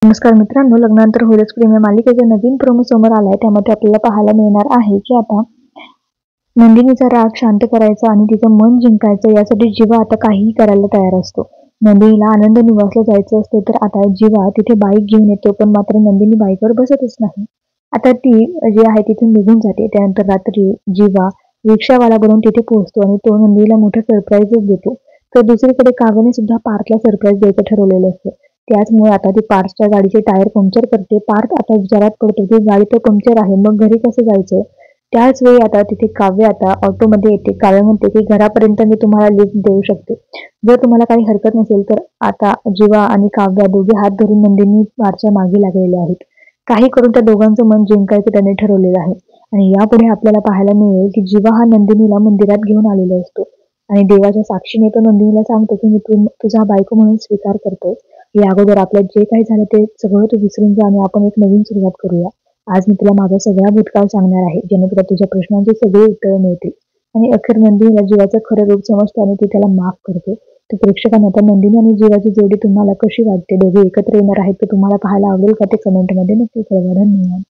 नमस्कार मित्रांनो, लग्नानंतर होईलच प्रेम या मालिकेचा नवीन प्रोमो समोर आलाय. त्यामध्ये आपल्याला पाहायला मिळणार आहे की आता नंदिनीचा राग शांत करायचा आणि तिचं मन जिंकायचं यासाठी जीवा आता काहीही करायला तयार असतो. नंदिनीला आनंद निवासला जायचं असतं तर आता जीवा तिथे बाईक घेऊन येतो, पण मात्र नंदिनी बाईकवर बसतच नाही. आता ती जी आहे तिथून निघून जाते. त्यानंतर रात्री जीवा रिक्षावाला बनून तिथे पोहोचतो आणि तो नंदिनीला मोठं सरप्राईजच देतो. तर दुसरीकडे काव्याने सुद्धा पार्थला सरप्राईज द्यायचं ठरवलेलं असतं. त्याचमुळे आता ती पार्थच्या गाडीचे टायर पंक्चर करते. पार्थ आता विचारात पडतो की गाडी तर पंक्चर आहे, मग घरी कसं जायचं? त्याच वेळी आता तिथे काव्य आता ऑटोमध्ये येते. काव्य म्हणते की घरापर्यंत मी तुम्हाला लिफ्ट देऊ शकते, जर तुम्हाला काही हरकत नसेल तर. आता जीवा आणि काव्या दोघे हात धरून नंदिनी पार्थच्या मागे लागलेले आहेत. काही करून त्या दोघांचं मन जिंकायचं त्याने ठरवलेलं आहे. आणि यापुढे आपल्याला पाहायला मिळेल की जीवा हा नंदिनीला मंदिरात घेऊन आलेला असतो आणि देवाच्या साक्षीने तो नंदिनीला सांगतो की मी तुझा बायको म्हणून स्वीकार करतोय. या अगोदर आपल्यात जे काही झालं ते सगळं तू विसरून जा आणि आपण एक नवीन सुरुवात करूया. आज मी तुला माझा सगळा भूतकाळ सांगणार आहे, जेणेकरून तुझ्या प्रश्नांची सगळी उत्तरं मिळतील. आणि अखेर नंदिनीला जीवाचं खरं रूप समजते आणि ती त्याला माफ करते. तर प्रेक्षकांना आता नंदिनी आणि जीवाची जोडी तुम्हाला कशी वाटते? दोघे एकत्र येणार आहेत तर तुम्हाला पाहायला आवडेल का? ते कमेंटमध्ये नक्की कळवा. धन्यवाद.